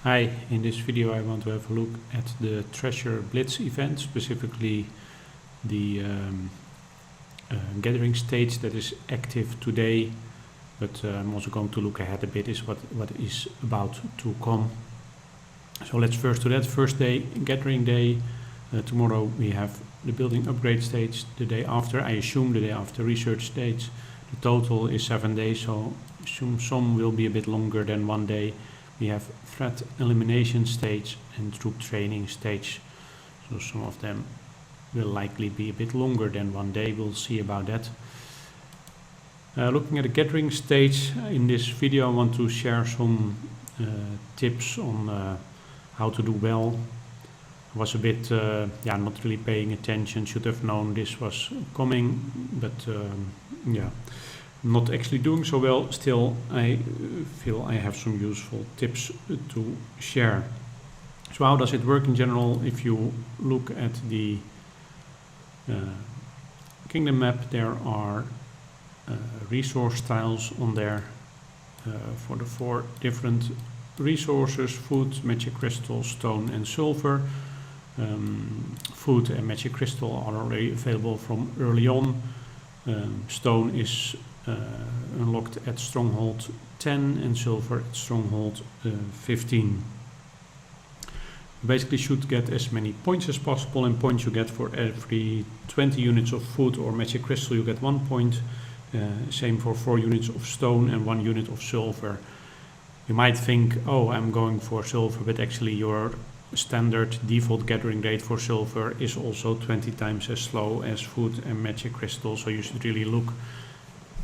Hi, in this video I want to have a look at the Treasure Blitz event, specifically the gathering stage that is active today, but I'm also going to look ahead a bit is what is about to come. So let's first do that. First day, gathering day. Tomorrow we have the building upgrade stage. The day after, I assume the day after, research stage. The total is 7 days, so assume some will be a bit longer than 1 day. We have threat elimination stage and troop training stage. So some of them will likely be a bit longer than 1 day. We'll see about that. Looking at the gathering stage, in this video I want to share some tips on how to do well. I was a bit not really paying attention, should have known this was coming, but not actually doing so well. Still, I feel I have some useful tips to share. So how does it work in general? If you look at the kingdom map, there are resource tiles on there for the 4 different resources: food, magic crystal, stone and silver. Food and magic crystal are already available from early on. Stone is unlocked at stronghold 10 and silver at stronghold 15. You basically should get as many points as possible, and points you get for every 20 units of food or magic crystal you get 1 point. Same for 4 units of stone and 1 unit of silver. You might think, oh, I'm going for silver, but actually your standard default gathering rate for silver is also 20 times as slow as food and magic crystal, so you should really look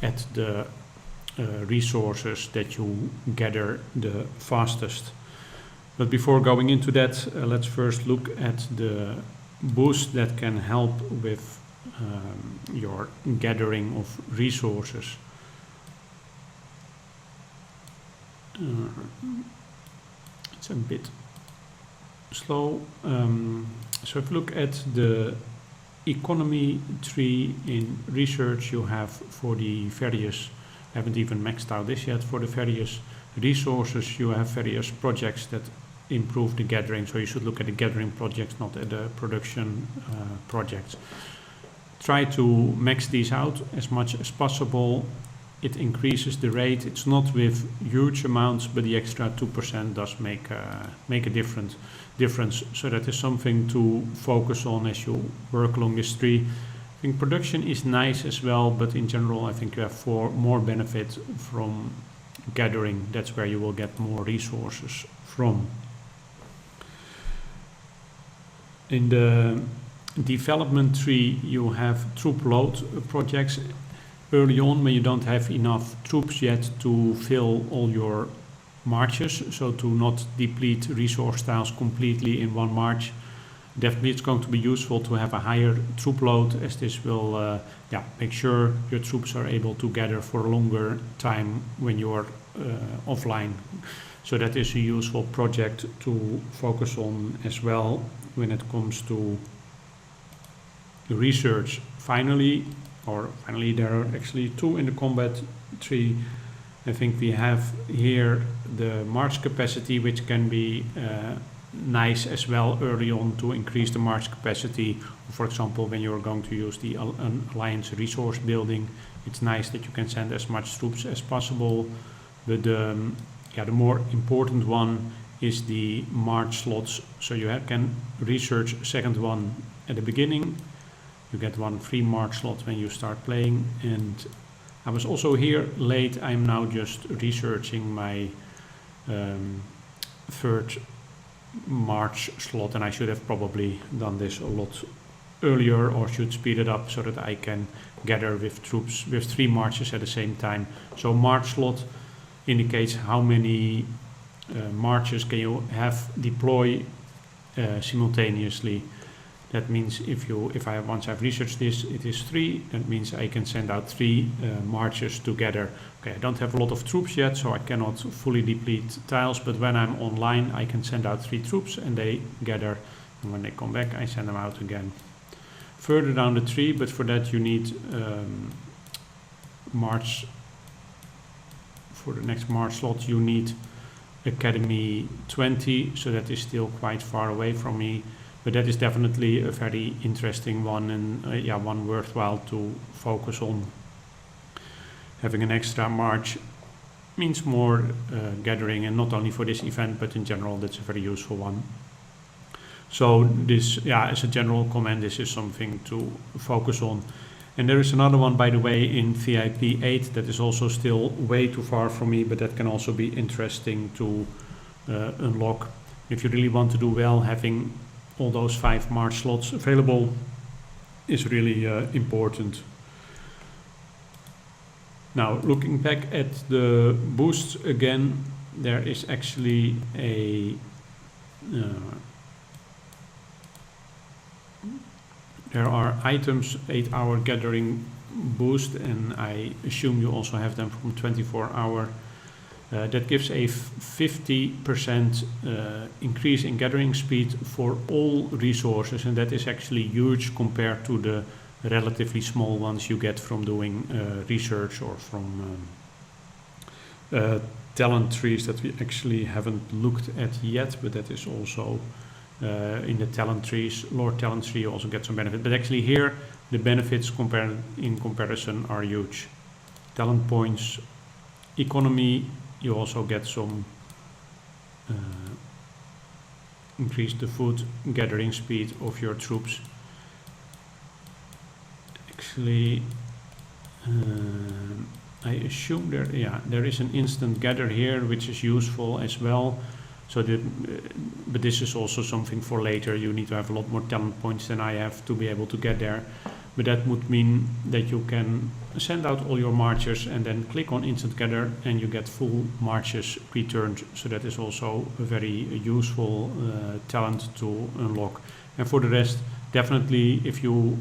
at the resources that you gather the fastest. But before going into that, let's first look at the boost that can help with your gathering of resources. It's a bit slow. So if you look at the economy tree in research, you have for the various, I haven't even maxed out this yet, for the various resources you have various projects that improve the gathering. So you should look at the gathering projects, not at the production projects. Try to max these out as much as possible. It increases the rate. It's not with huge amounts, but the extra 2% does make a difference. So that is something to focus on as you work along this tree. I think production is nice as well, but in general I think you have more benefit from gathering. That's where you will get more resources from. In the development tree you have troop load projects. Early on, when you don't have enough troops yet to fill all your marches, so to not deplete resource tiles completely in one march, definitely it's going to be useful to have a higher troop load, as this will make sure your troops are able to gather for a longer time when you're offline. So that is a useful project to focus on as well when it comes to the research. Finally, there are actually 2 in the combat tree. I think we have here the march capacity, which can be nice as well early on to increase the march capacity. For example, when you're going to use the alliance resource building, it's nice that you can send as much troops as possible. But the more important one is the march slots. So you can research second one at the beginning. You get 1 free march slot when you start playing, and I was also here late. I'm now just researching my 3rd march slot, and I should have probably done this a lot earlier, or should speed it up so that I can gather with troops with 3 marches at the same time. So march slot indicates how many marches can you have deploy simultaneously. That means once I've researched this, it is 3. That means I can send out 3 marches together. Okay, I don't have a lot of troops yet, so I cannot fully deplete tiles, but when I'm online, I can send out 3 troops and they gather, and when they come back, I send them out again. Further down the tree, but for that you need for the next march slot, you need Academy 20, so that is still quite far away from me, but that is definitely a very interesting one, and yeah, one worthwhile to focus on. Having an extra march means more gathering, and not only for this event, but in general, that's a very useful one. So this, yeah, as a general comment, this is something to focus on. And there is another one, by the way, in VIP 8 that is also still way too far from me, but that can also be interesting to unlock. If you really want to do well, having all those 5 march slots available is really important. Now, looking back at the boosts again, there is actually a there are items, 8-hour gathering boost, and I assume you also have them from 24-hour. That gives a 50% increase in gathering speed for all resources, and that is actually huge compared to the relatively small ones you get from doing research or from talent trees that we actually haven't looked at yet, but that is also in the talent trees. Lord talent tree, you also get some benefit, but actually here the benefits in comparison are huge. Talent points, economy, you also get some increase the food gathering speed of your troops. Actually, I assume there is an instant gather here, which is useful as well. So but this is also something for later. You need to have a lot more talent points than I have to be able to get there. But that would mean that you can send out all your marchers and then click on instant gather and you get full marches returned. So that is also a very useful talent to unlock. And for the rest, definitely if you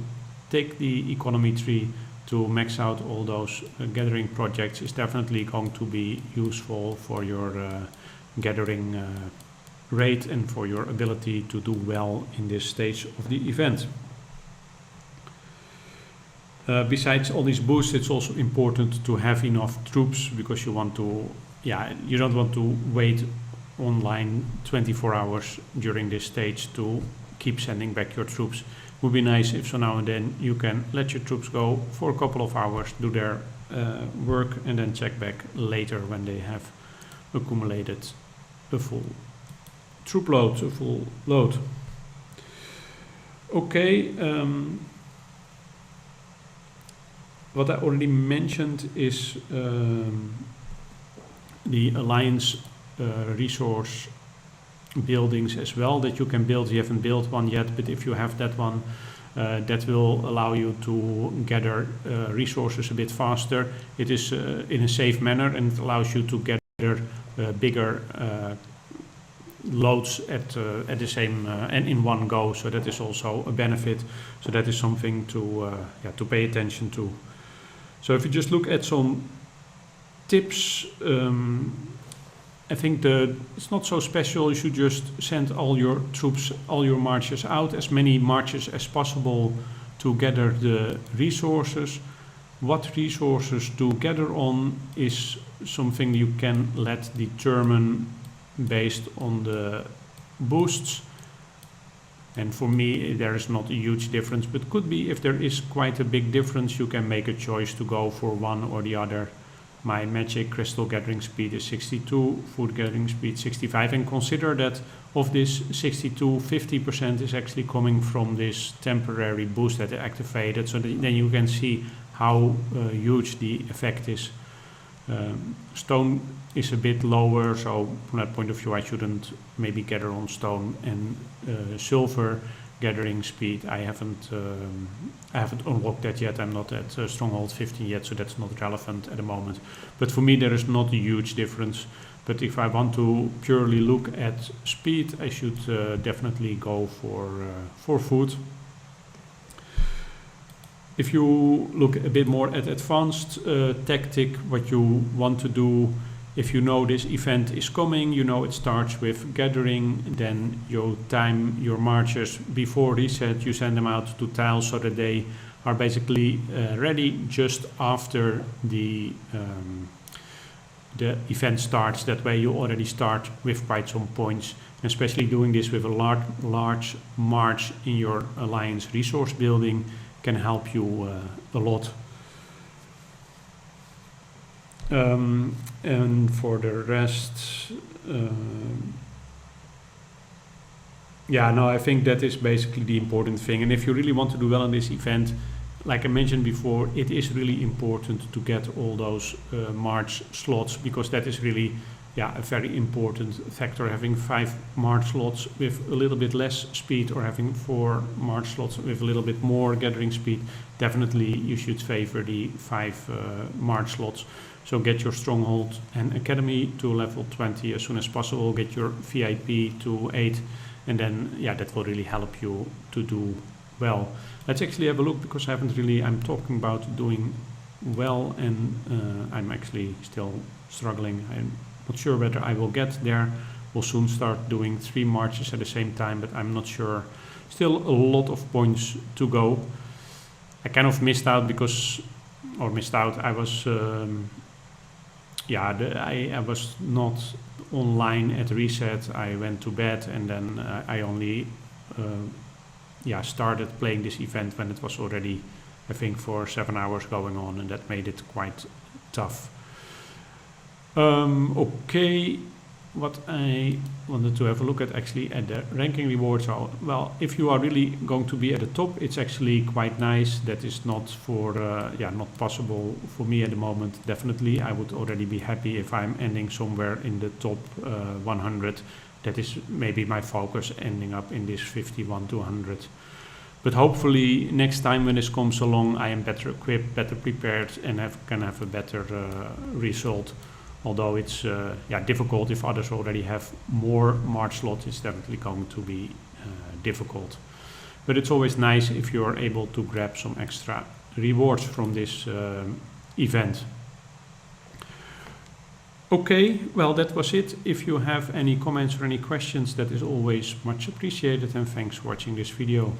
take the economy tree to max out all those gathering projects, is definitely going to be useful for your gathering rate and for your ability to do well in this stage of the event. Besides all these boosts, it's also important to have enough troops, because you want to, you don't want to wait online 24 hours during this stage to keep sending back your troops. It would be nice if so now and then you can let your troops go for a couple of hours, do their work, and then check back later when they have accumulated a full troop load, a full load. Okay. What I already mentioned is the alliance resource buildings as well that you can build. You haven't built one yet, but if you have that one, that will allow you to gather resources a bit faster. It is in a safe manner, and it allows you to gather bigger loads at the same and in one go. So that is also a benefit. So that is something to pay attention to. So if you just look at some tips, I think it's not so special. You should just send all your troops, all your marchers out, as many marches as possible to gather the resources. What resources to gather on is something you can let determine based on the boosts. And for me, there is not a huge difference, but could be if there is quite a big difference, you can make a choice to go for one or the other. My magic crystal gathering speed is 62, food gathering speed 65, and consider that of this 62, 50% is actually coming from this temporary boost that I activated, so that then you can see how huge the effect is. Stone is a bit lower, so from that point of view I shouldn't maybe gather on stone. And silver gathering speed, I haven't unlocked that yet. I'm not at stronghold 15 yet, so that's not relevant at the moment. But for me there is not a huge difference. But if I want to purely look at speed, I should definitely go for food. If you look a bit more at advanced tactic, what you want to do, if you know this event is coming, you know it starts with gathering, then you time your marchers before reset, you send them out to tiles so that they are basically ready just after the the event starts. That way you already start with quite some points, and especially doing this with a large march in your alliance resource building can help you a lot. And for the rest, yeah, no, I think that is basically the important thing. And if you really want to do well in this event, like I mentioned before, it is really important to get all those March slots, because that is really, yeah, a very important factor. Having 5 March slots with a little bit less speed, or having 4 March slots with a little bit more gathering speed, definitely you should favor the 5 March slots. So get your Stronghold and Academy to level 20 as soon as possible, get your VIP to 8, and then, yeah, that will really help you to do well. Let's actually have a look, because I'm talking about doing well, and I'm actually still struggling. I'm not sure whether I will get there. We'll soon start doing 3 marches at the same time, but I'm not sure. Still a lot of points to go. I kind of missed out I was, I was not online at reset. I went to bed, and then I only started playing this event when it was already, I think, for 7 hours going on, and that made it quite tough. Okay, what I wanted to have a look at actually at the ranking rewards. Well, if you are really going to be at the top, it's actually quite nice. That is not not possible for me at the moment. Definitely, I would already be happy if I'm ending somewhere in the top 100. That is maybe my focus, ending up in this 51 to 100. But hopefully next time when this comes along, I am better equipped, better prepared, and can have a better result. Although it's difficult if others already have more March slots, it's definitely going to be difficult. But it's always nice if you're able to grab some extra rewards from this event. Okay, well, that was it. If you have any comments or any questions, that is always much appreciated, and thanks for watching this video.